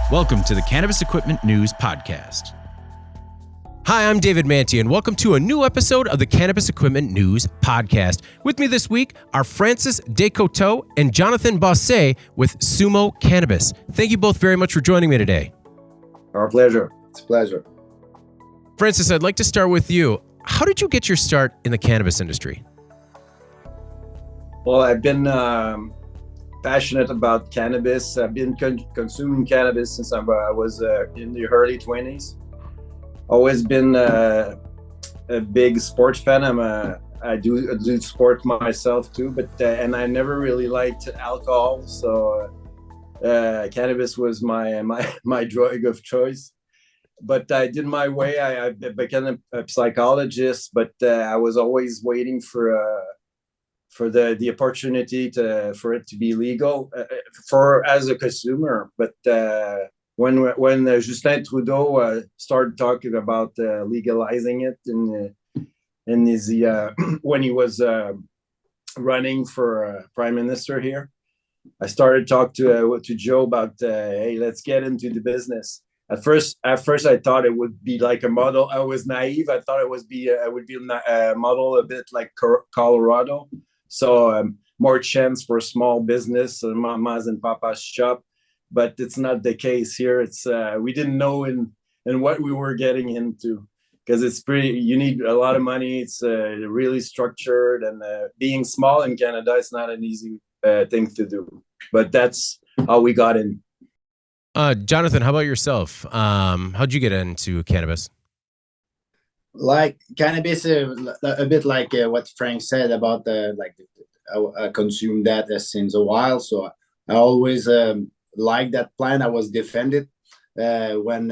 Welcome to the Cannabis Equipment News Podcast. Hi, I'm David Manti, and welcome to a new episode of the Cannabis Equipment News Podcast. With me this week are Francis Descoteaux and Jonathan Bosse with Sumo Cannabis. Thank you both very much for joining me today. Our pleasure. It's a pleasure. Francis, I'd like to start with you. How did you get your start in the cannabis industry? Well, I've been passionate about cannabis. I've been consuming cannabis since I was in the early 20s. Always been a big sports fan. I do sport myself too, but and I never really liked alcohol, so cannabis was my drug of choice. But I did my way. I became a psychologist, but I was always waiting for the opportunity for it to be legal as a consumer. But when Justin Trudeau started talking about legalizing it when he was running for prime minister here, I started talking to Joe about hey, let's get into the business. At first, I thought it would be like a model. I was naive. I thought it would be a model a bit like Colorado. So more chance for small business, mamas and papa's shop, but it's not the case here. It's we didn't know in what we were getting into, because it's you need a lot of money. It's really structured, and being small in Canada, it's not an easy thing to do. But that's how we got in. Jonathan, how about yourself? How'd you get into cannabis? Like cannabis, a bit like what Frank said about I consumed that since a while. So I always liked that plant. I was defended when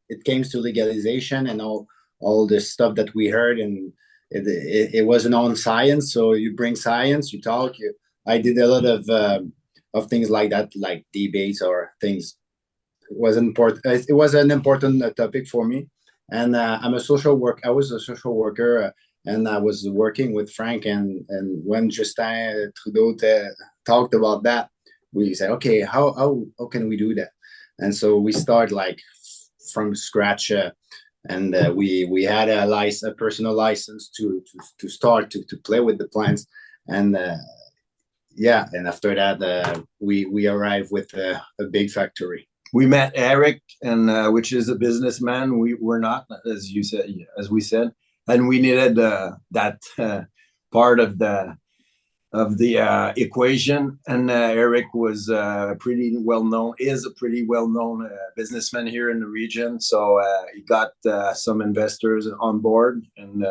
it came to legalization and all the stuff that we heard, and it wasn't on science. So you bring science, you talk. I did a lot of things like that, like debates or things. It was important. It was an important topic for me. And I'm a social worker. I was a social worker, and I was working with Frank. And when Justin Trudeau talked about that, we said, okay, how can we do that? And so we start from scratch, and we had a personal license to start to play with the plants. And and after that, we arrived with a big factory. We met Eric, and which is a businessman. We're not, as we said, and we needed that part of the equation. And Eric was is a pretty well known businessman here in the region. So he got some investors on board, and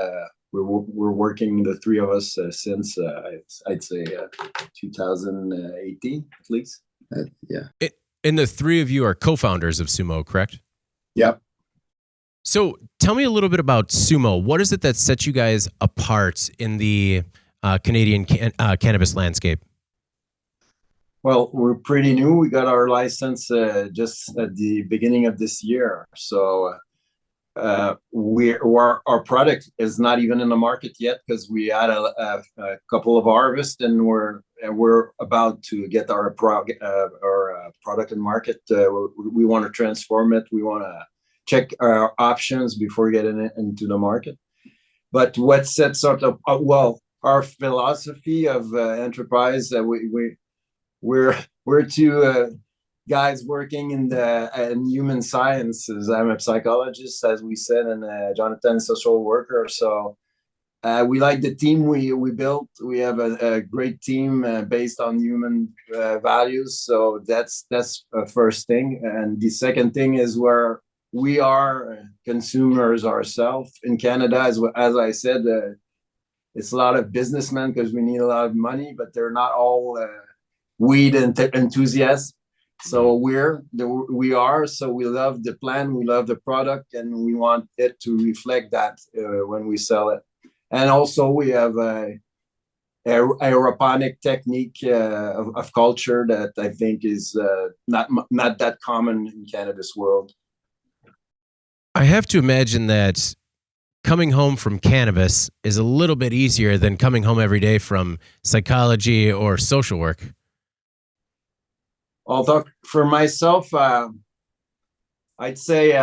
we're working, the three of us, since I'd say 2018 at least. And the three of you are co-founders of Sumo, correct? Yep. So tell me a little bit about Sumo. What is it that sets you guys apart in the Canadian cannabis landscape? Well, we're pretty new. We got our license just at the beginning of this year. So our product is not even in the market yet, because we had a couple of harvests, and we're about to get our product in market. We want to transform it. We want to check our options before getting it into the market. But what sets up our philosophy of enterprise, we're two guys working in human sciences. I'm a psychologist, as we said, and Jonathan is a social worker. So we like the team we built. We have a great team based on human values. So that's a first thing. And the second thing is where we are consumers ourselves in Canada. As I said, it's a lot of businessmen, because we need a lot of money, but they're not all weed enthusiasts. So we are. So we love the plant, we love the product, and we want it to reflect that when we sell it. And also we have a aeroponic technique of culture that I think is not that common in cannabis world. I have to imagine that coming home from cannabis is a little bit easier than coming home every day from psychology or social work. I'll talk for myself. I'd say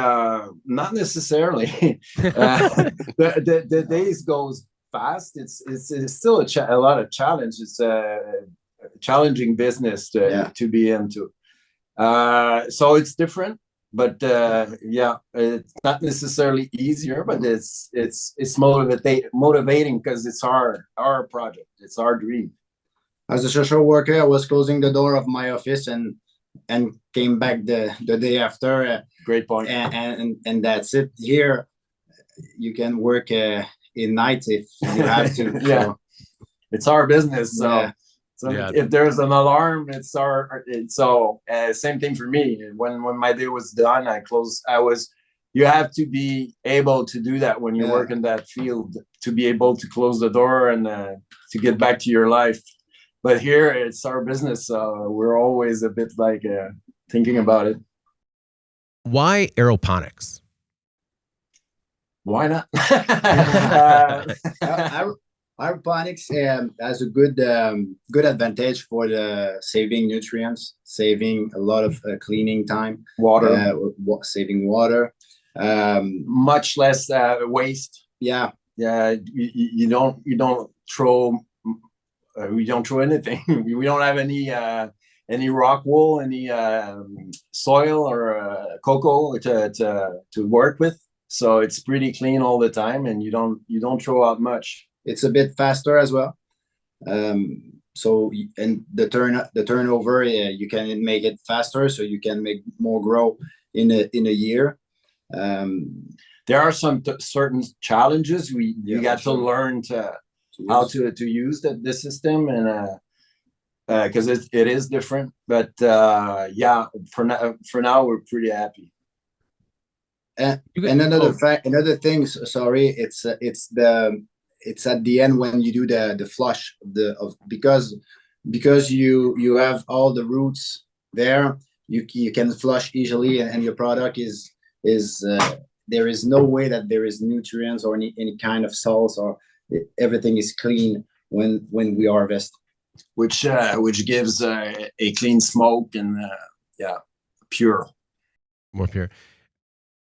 not necessarily. The days goes fast. It's still a lot of challenge. It's a challenging business to be into. So it's different, but it's not necessarily easier, but it's motivating because it's our project. It's our dream. As a social worker, I was closing the door of my office and came back the day after. Great point. And that's it. Here, you can work in night if you have to. Yeah, so. It's our business. So, Yeah. If there's an alarm, it's same thing for me. When my day was done, I closed. You have to be able to do that when you work in that field, to be able to close the door and to get back to your life. But here it's our business, so we're always a bit like thinking about it. Why aeroponics? Why not? Aeroponics has a good advantage for the saving nutrients, saving a lot of cleaning time, saving water, much less waste. Yeah. You don't throw. We don't throw anything. We don't have any rock wool, any soil or cocoa to work with. So it's pretty clean all the time, and you don't throw out much. It's a bit faster as well. So and the turnover, you can make it faster, so you can make more grow in a year. There are some certain challenges you got to learn how to use the system, and because it is different, but for now we're pretty happy. Another thing, sorry, it's at the end when you do the flush because you have all the roots there, you can flush easily, and your product is there is no way that there is nutrients or any kind of salts, or everything is clean when we harvest, which gives a clean smoke and more pure.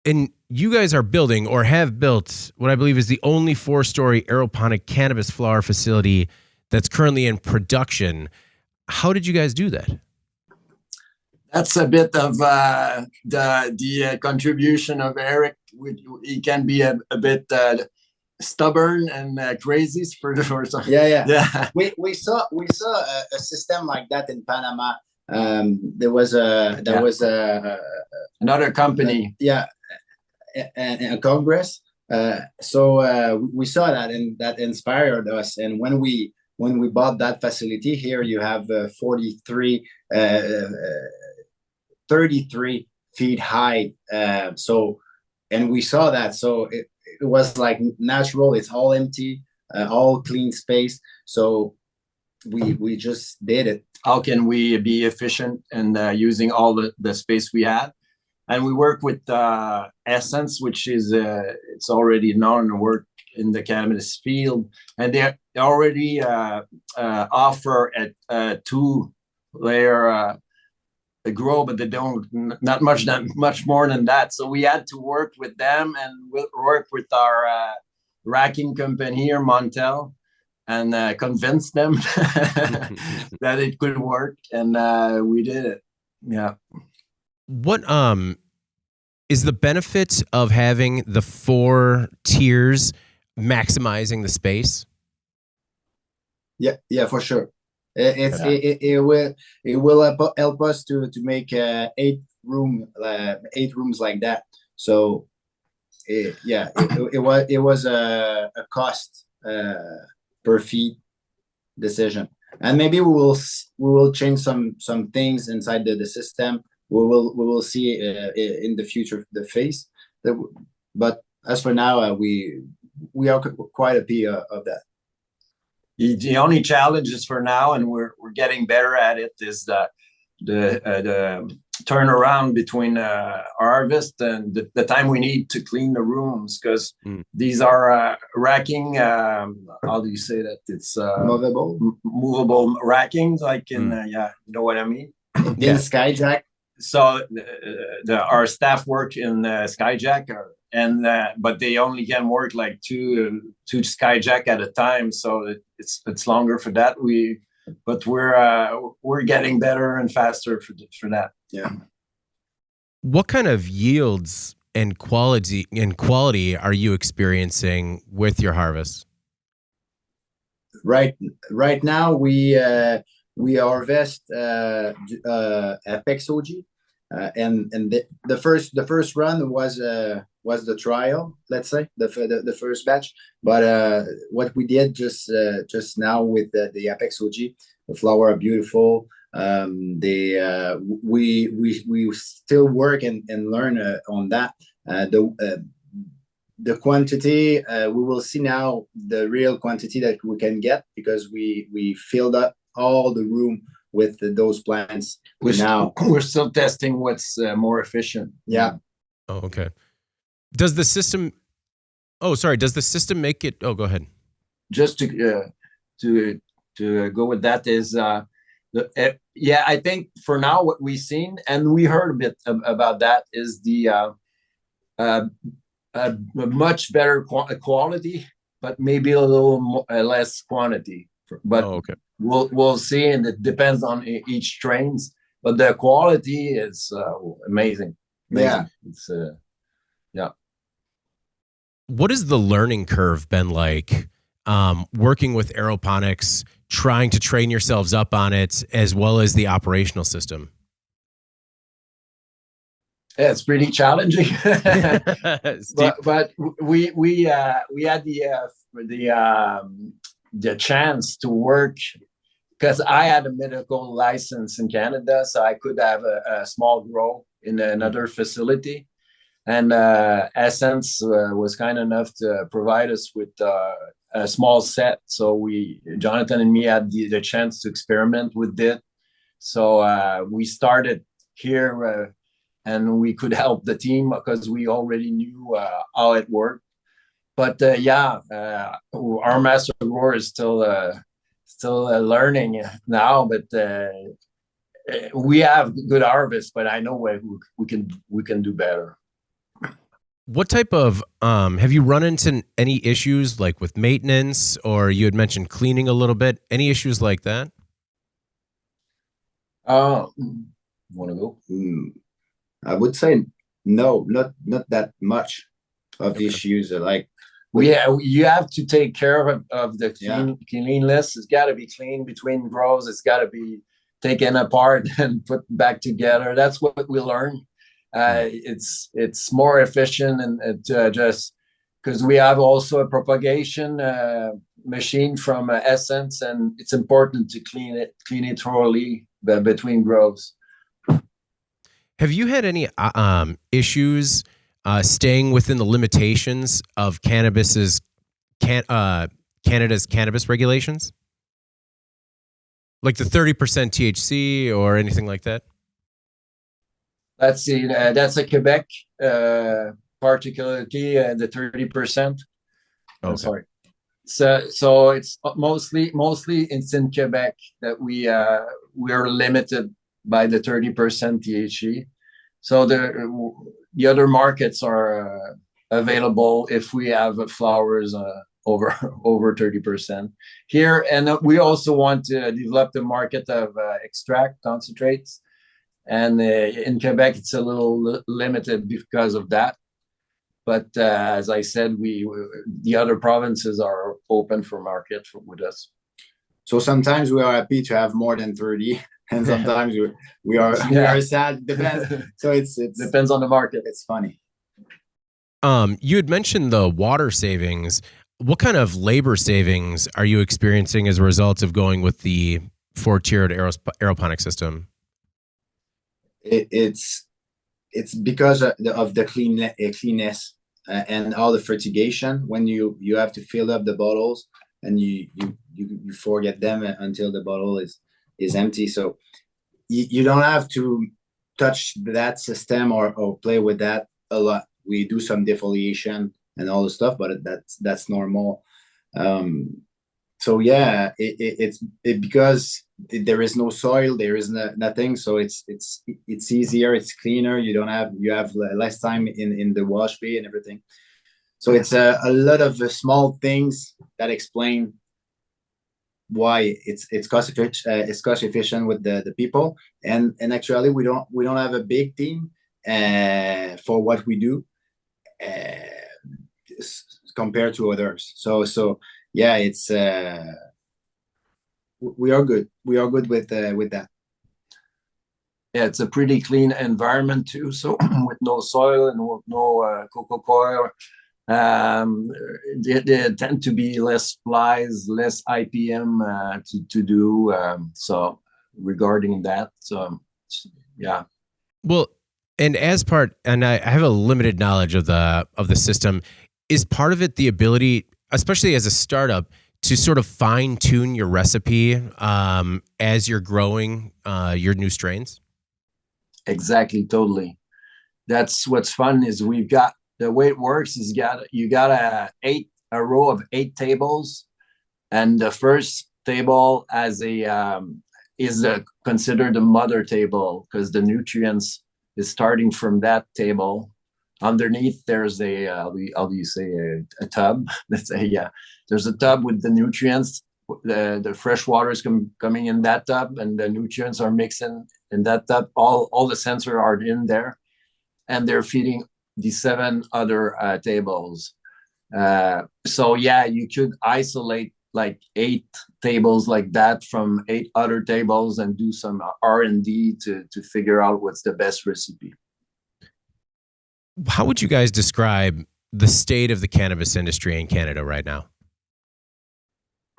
And you guys are building or have built what I believe is the only 4-story aeroponic cannabis flower facility that's currently in production. How did you guys do that? That's a bit of the contribution of Eric. He can be a bit stubborn and crazy for the first time. Yeah. We saw a system like that in Panama. There was another company. And a Congress. So we saw that, and that inspired us. And when we bought that facility here, you have 33 feet high. And we saw that. So it was like natural. It's all empty, all clean space. So we just did it. How can we be efficient and using all the space we had? And we work with Essence, which is it's already known and work in the cannabis field, and they already offer a 2-layer grow, but they don't not much more than that. So we had to work with them, and we'll work with our racking company here, Montel, and convince them that it could work, and we did it. Yeah. What is the benefit of having the 4 tiers maximizing the space? Yeah, for sure. It will help us to make 8 rooms like that. So it was a cost per feet decision, and maybe we will change some things inside the system. We will see in the future the face, but as for now, we are quite happy of that. The only challenges for now, and we're getting better at it, is the turnaround between harvest and the time we need to clean the rooms, because these are racking. How do you say that? It's movable racking, like in you know what I mean? In Skyjack. so our staff work in Skyjack, but they only can work like two Skyjack at a time, so it's longer for that. But we're getting better and faster for that. Yeah. What kind of yields and quality are you experiencing with your harvest? Right now we harvest Apex OG, and the first run was the trial, let's say the first batch. But what we did just now with the Apex OG, the flower are beautiful. We still work and learn on that. The quantity, we will see now the real quantity that we can get, because we filled up all the room with those plants. We're still testing what's more efficient. Yeah. Oh, okay. Does the system make it? Oh, go ahead. Just to go with that is I think for now what we've seen, and we heard a bit about that, is the a much better quality, but maybe a little less quantity. But okay. We'll see, and it depends on each strains. But the quality is amazing. Yeah, it's yeah. What has the learning curve been like, working with aeroponics, trying to train yourselves up on it, as well as the operational system? Yeah, it's pretty challenging, but we had the chance to work, because I had a medical license in Canada, so I could have a small grow in another facility, and Essence was kind enough to provide us with a small set. So Jonathan and me had the chance to experiment with it. So we started here. And we could help the team because we already knew how it worked. But our master grower is still learning now. But we have good harvest. But I know we can do better. What type of have you run into any issues, like with maintenance, or you had mentioned cleaning a little bit? Any issues like that? Want to go? I would say no, not that much of the issues. Like you have to take care of the cleanliness. It's got to be clean between grows. It's got to be taken apart and put back together. That's what we learned. It's more efficient, and just because we have also a propagation machine from Essence, and it's important to clean it thoroughly between grows. Have you had any issues staying within the limitations of Canada's cannabis regulations, like the 30% THC or anything like that? That's a Quebec particularity, the 30%. Okay. Sorry. So it's mostly it's in Quebec that we are limited by the 30% THC. So the other markets are available if we have flowers over 30% here. And we also want to develop the market of extract concentrates. And in Quebec, it's a little limited because of that. But as I said, the other provinces are open for market with us. So sometimes we are happy to have more than 30. And sometimes we are sad. Depends. So it's depends on the market. It's funny. You had mentioned the water savings. What kind of labor savings are you experiencing as a result of going with the 4-tiered aeroponic system? It's because of the cleanness and all the fertigation. When you have to fill up the bottles and you forget them until the bottle is empty. So you don't have to touch that system or play with that a lot. We do some defoliation and all the stuff, but that's normal. So yeah, it's because there is no soil, there is nothing, so it's easier, it's cleaner. You have less time in the wash bay and everything. So it's a lot of small things that explain why it's cost efficient with the people. And actually we don't have a big team for what we do compared to others. So yeah, it's we are good with that. Yeah, it's a pretty clean environment too. So with no soil and with no cocoa coir, they tend to be less flies, less IPM to do. So regarding that, yeah. Well, and as part, and I have a limited knowledge of the system, is part of it the ability, especially as a startup, to sort of fine tune your recipe as you're growing your new strains? Exactly, totally. That's what's fun is we've got, the way it works is you got a row of 8 tables, and the first table as is considered a mother table because the nutrients is starting from that table. Underneath there's how do you say a tub? Let's say, yeah. There's a tub with the nutrients. The fresh water is coming in that tub, and the nutrients are mixing in that tub. All the sensors are in there, and they're feeding the 7 other tables. So yeah, you could isolate like 8 tables like that from 8 other tables and do some R&D to figure out what's the best recipe. How would you guys describe the state of the cannabis industry in Canada right now?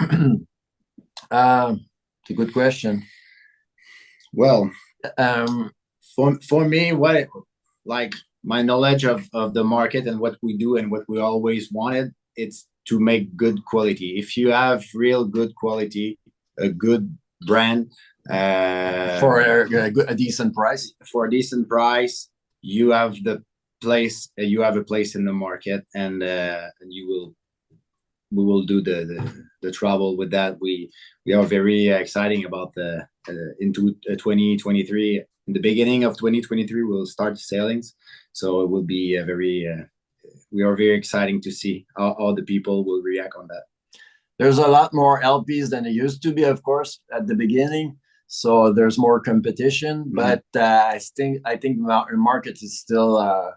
It's a good question. Well, for me, like my knowledge of the market and what we do and what we always wanted, it's to make good quality. If you have real good quality, a good brand, for a decent price, you have a place in the market, and we will do the trouble with that. We are very exciting about into 2023. In the beginning of 2023, we'll start sailings, so it will be we are very exciting to see how the people will react on that. There's a lot more LPs than it used to be, of course, at the beginning. So there's more competition, but I think the market is still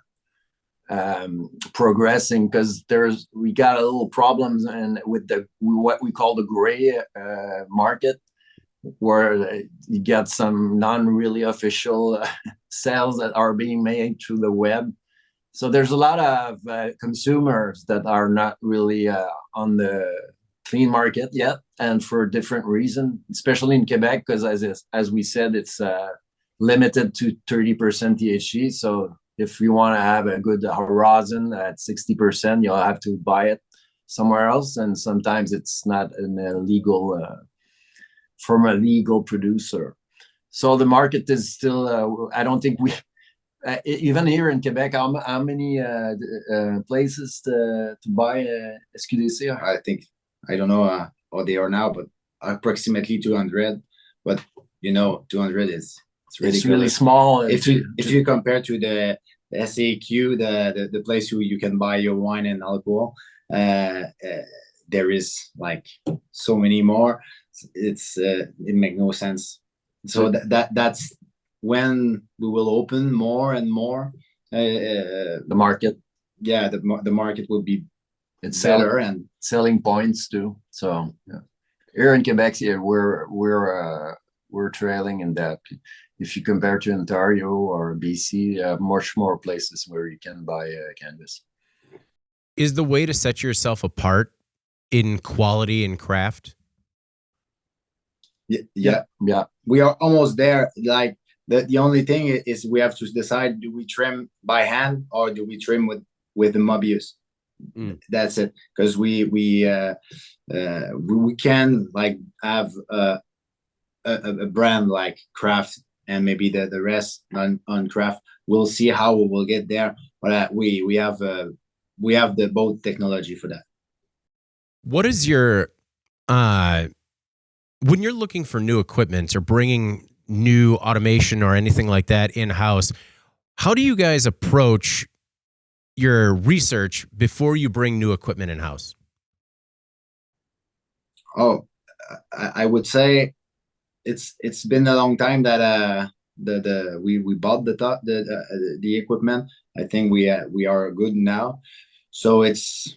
progressing, because we got a little problems and with what we call the gray market, where you get some non-really official sales that are being made through the web. So there's a lot of consumers that are not really on the clean market yet, and for different reasons, especially in Quebec, because as we said, it's limited to 30% THC. So if you want to have a good horizon at 60%, you'll have to buy it somewhere else, and sometimes it's not from a legal producer. So the market is still, I don't think even here in Quebec, how many places to buy SQDC? I don't know how they are now, but approximately 200. But 200 it's really small. If you compare to the SAQ, the place where you can buy your wine and alcohol, there is like so many more. It makes no sense. So that's when we will open more and more the market. Yeah, the market will be better, and selling points too. So yeah, here in Quebec, yeah, we're trailing in that. If you compare to Ontario or BC, much more places where you can buy cannabis. Is the way to set yourself apart in quality and craft? Yeah. We are almost there. Like the only thing is we have to decide: do we trim by hand or do we trim with the Mobius? That's it. Because we can like have a brand like craft, and maybe the rest on craft. We'll see how we will get there, but we have the both technology for that. What is your When you're looking for new equipment or bringing new automation or anything like that in-house, how do you guys approach your research before you bring new equipment in-house? Oh, I would say it's been a long time that we bought the equipment. I think we are good now. So it's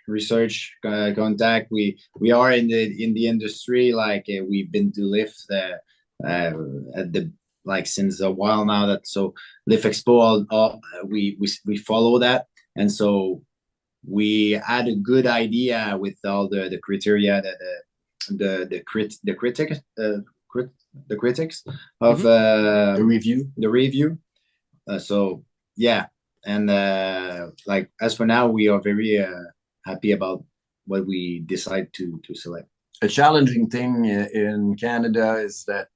research contact. We are in the industry, like we've been to lift at the like since a while now. That so Lift Expo, we follow that, and so we had a good idea with all the criteria that the critics of The review. So yeah, and like as for now, we are very happy about what we decide to select. A challenging thing in Canada is that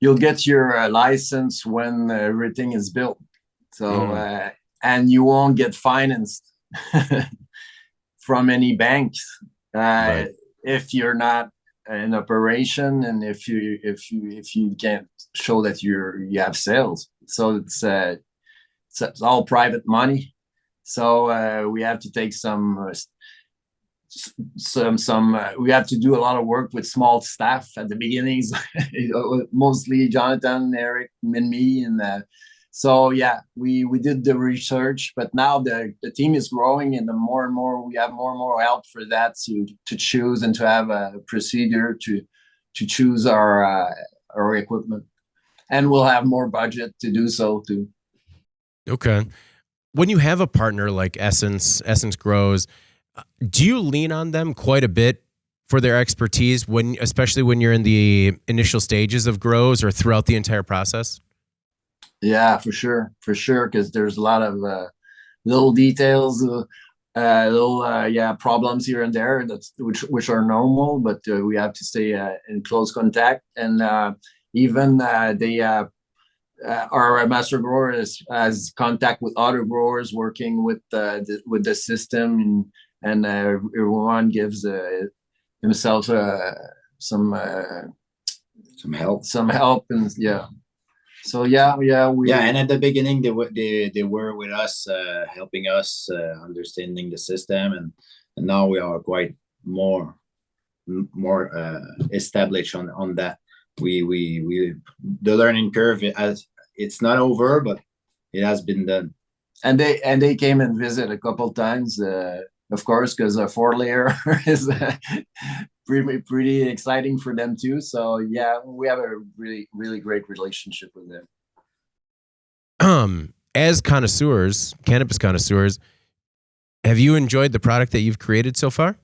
you'll get your license when everything is built. So and you won't get financed from any banks Right. if you're not in operation, and if you can't show that you have sales. So it's all private money. So we have to take some we have to do a lot of work with small staff at the beginnings, mostly Jonathan, Eric, and me, and so yeah, we did the research, but now the team is growing, and the more and more we have more and more help for that to choose and to have a procedure to choose our equipment, and we'll have more budget to do so too. Okay. When you have a partner like Essence Grows, do you lean on them quite a bit for their expertise especially when you're in the initial stages of grows or throughout the entire process? Yeah, for sure, because there's a lot of little details, little problems here and there which are normal, but we have to stay in close contact, and even our master grower has contact with other growers working with the system, and everyone gives himself some help, and yeah. So yeah, and at the beginning they were with us, helping us understanding the system, and now we are quite more established on that. We the learning curve, it's not over, but it has been done. And they came and visit a couple times, of course, because a 4-layer is pretty exciting for them too. So yeah, we have a really great relationship with them. As connoisseurs, cannabis connoisseurs, have you enjoyed the product that you've created so far?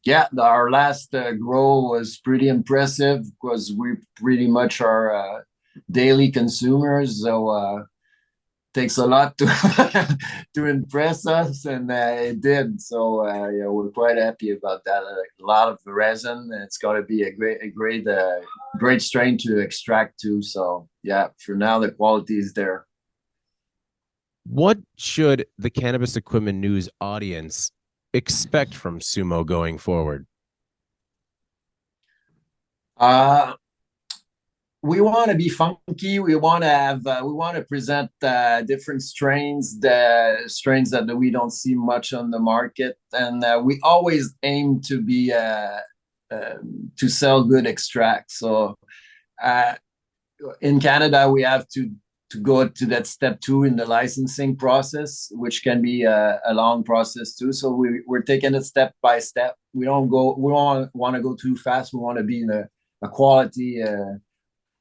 Yeah, our last grow was pretty impressive because we pretty much are daily consumers. So takes a lot to to impress us, and it did. So yeah, we're quite happy about that. A lot of resin, and it's got to be a great strain to extract too. So yeah, for now the quality is there. What should the Cannabis Equipment News audience expect from Sumo going forward? We want to be funky. We want to present different strains, the strains that we don't see much on the market, and we always aim to be to sell good extracts. So in Canada, we have to go to that step 2 in the licensing process, which can be a long process too. So we're taking it step by step. We don't want to go too fast. We want to be in a quality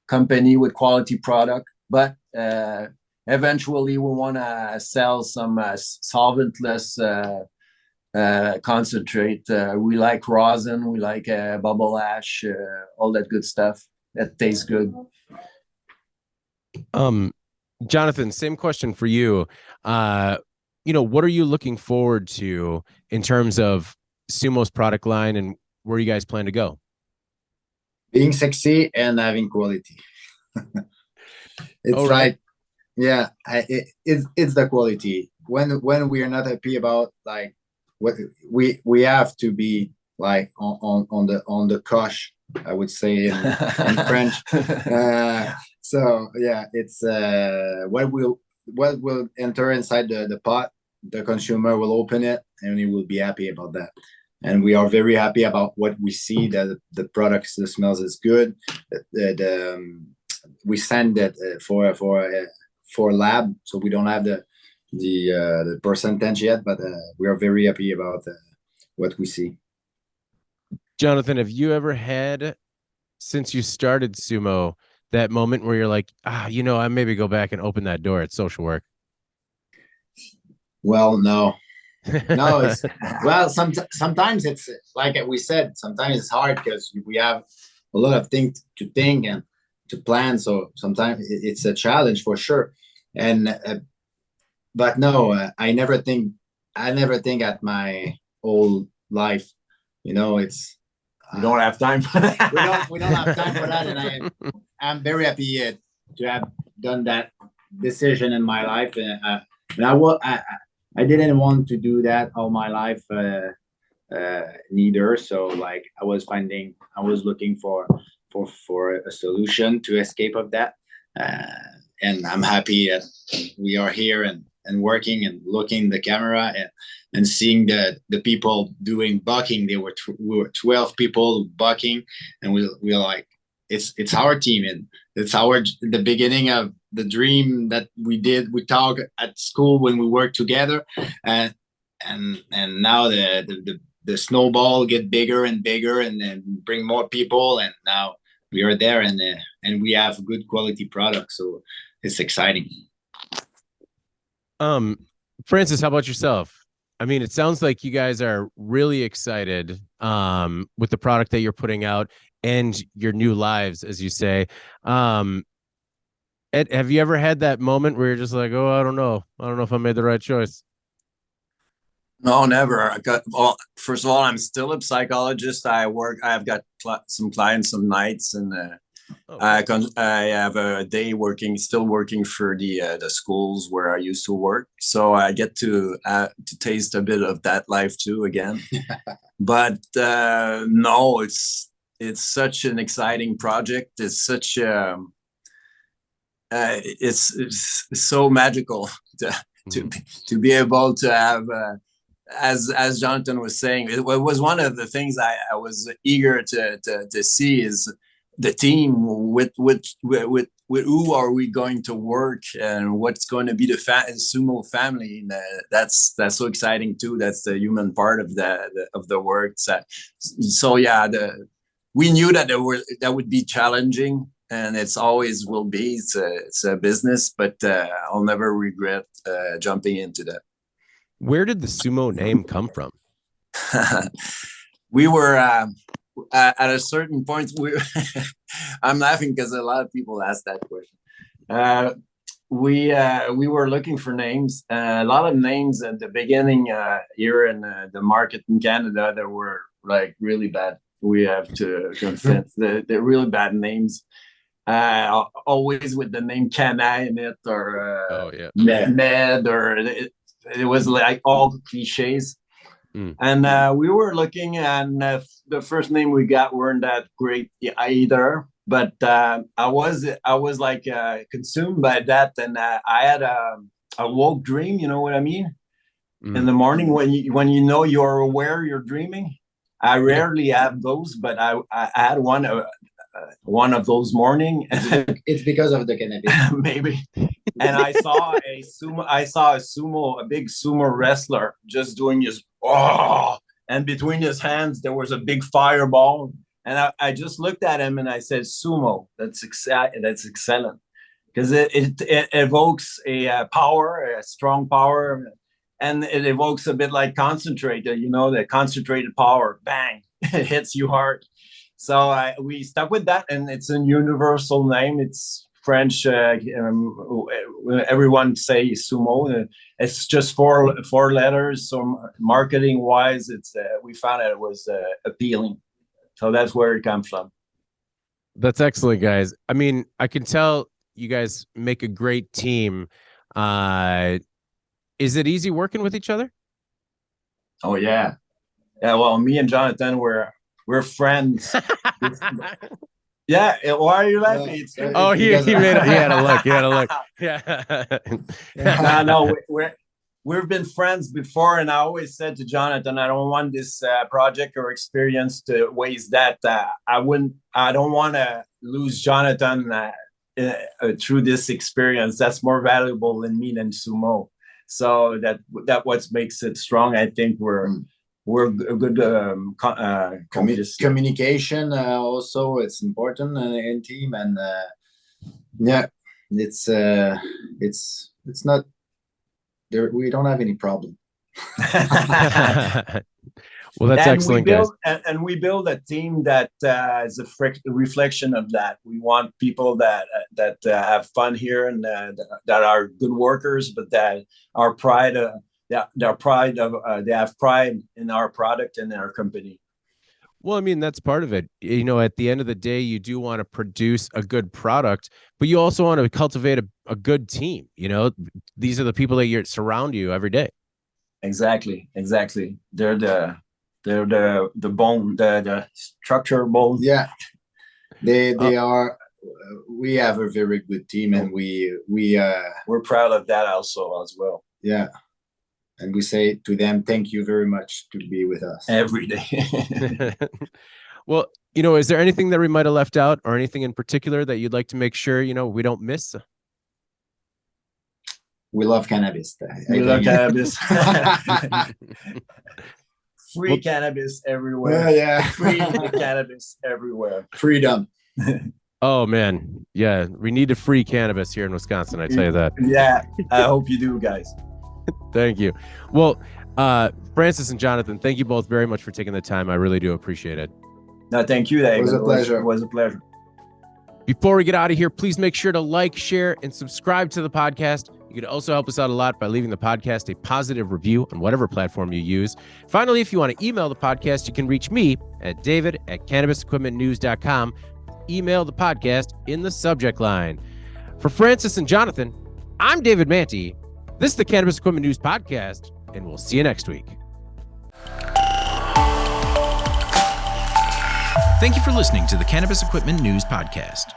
company with quality product, but eventually we want to sell some solventless concentrate. We like rosin, we like bubble ash, all that good stuff that tastes good. Jonathan, same question for you. What are you looking forward to in terms of Sumo's product line, and where you guys plan to go? Being sexy and having quality. It's all right. like, yeah, it's the quality. When we are not happy about like what we have to be like on the coche, I would say in French. So yeah, it's what will enter inside the pot. The consumer will open it, and he will be happy about that. And we are very happy about what we see. That the products, the smells is good. We send it for lab, so we don't have the percentage yet, but we are very happy about what we see. Jonathan, have you ever had, since you started Sumo, that moment where you're like, I maybe go back and open that door at social work? Well, no. It's well, sometimes it's like we said, sometimes it's hard because we have a lot of things to think and to plan. So sometimes it's a challenge for sure. And but no, I never think at my whole life, it's we don't have time for that. we don't have time for that, and I'm very happy to have done that decision in my life. And I didn't want to do that all my life neither. So like I was looking for a solution to escape of that. And I'm happy that we are here and working and looking the camera and seeing the people doing bucking. We were 12 people bucking, and we were like, it's our team, and it's the beginning of the dream that we talk at school when we work together, and now the snowball get bigger and bigger, and then bring more people, and now we are there, and we have good quality products, so it's exciting. Francis, how about yourself? I mean, it sounds like you guys are really excited with the product that you're putting out and your new lives, as you say. Ed, have you ever had that moment where you're just like, I don't know if I made the right choice? No, never. Well, first of all, I'm still a psychologist. I've got some clients some nights, and I have a day still working for the schools where I used to work. So I get to taste a bit of that life too again. But no, it's such an exciting project. It's such it's so magical to be able to have. As Jonathan was saying, it was one of the things I was eager to see is the team with who are we going to work and what's going to be the Sumo family. That's so exciting too. That's the human part of the work. So yeah, we knew that that would be challenging, and it's always will be. It's a business, but I'll never regret jumping into that. Where did the Sumo name come from? We were at a certain point. I'm laughing because a lot of people ask that question. We were looking for names. A lot of names at the beginning here in the market in Canada that were like really bad. We have to confess they're really bad names. Always with the name Cana in it, or Ned, or it was like all the cliches. And we were looking, and the first name we got weren't that great either. But I was like consumed by that, and I had a woke dream. You know what I mean? In the morning when you know you're aware you're dreaming. I rarely have those, but I had one of those morning. It's because of the cannabis, maybe. And I saw a big sumo wrestler just doing his and between his hands there was a big fireball, and I just looked at him and I said, "Sumo, that's excellent," because it evokes a power, a strong power, and it evokes a bit like concentrated. The concentrated power, bang, it hits you hard. So we stuck with that, and it's a universal name. It's French. Everyone say Sumo. It's just four letters. So marketing wise, we found it was appealing. So that's where it comes from. That's excellent, guys. I mean, I can tell you guys make a great team. Is it easy working with each other? Oh yeah. Yeah, well, me and Jonathan we're friends. Yeah, why are you laughing? It's Oh, he had a look. He had a look. Yeah. no, we've been friends before, and I always said to Jonathan, I don't want this project or experience to waste that. I don't want to lose Jonathan through this experience. That's more valuable than me than Sumo. So that what makes it strong. I think we're a good communication. Also, it's important in team, and yeah, it's not there. We don't have any problem. Well, that's excellent, guys. And we build a team that is a reflection of that. We want people that have fun here and that are good workers, but that are pride. They have pride in our product and our company. Well, I mean, that's part of it. You know, at the end of the day, you do want to produce a good product, but you also want to cultivate a good team. You know, these are the people that surround you every day. Exactly. They're the bone, the structure bone. Yeah, they are. We have a very good team, and we're proud of that also as well. Yeah. And we say to them, thank you very much to be with us every day. Well, you know, is there anything that we might have left out or anything in particular that you'd like to make sure, you know, we don't miss? We love cannabis. We love cannabis. Free cannabis everywhere. Yeah. Free cannabis everywhere. Freedom. Oh, man. Yeah. We need to free cannabis here in Wisconsin. I tell you that. Yeah. I hope you do, guys. Thank you. Well, Francis and Jonathan, thank you both very much for taking the time. I really do appreciate it. No, thank you, David. It was a pleasure. It was a pleasure. Before we get out of here, please make sure to like, share, and subscribe to the podcast. You can also help us out a lot by leaving the podcast a positive review on whatever platform you use. Finally, if you want to email the podcast, you can reach me at david@cannabisequipmentnews.com. Email the podcast in the subject line. For Francis and Jonathan, I'm David Manti. This is the Cannabis Equipment News Podcast, and we'll see you next week. Thank you for listening to the Cannabis Equipment News Podcast.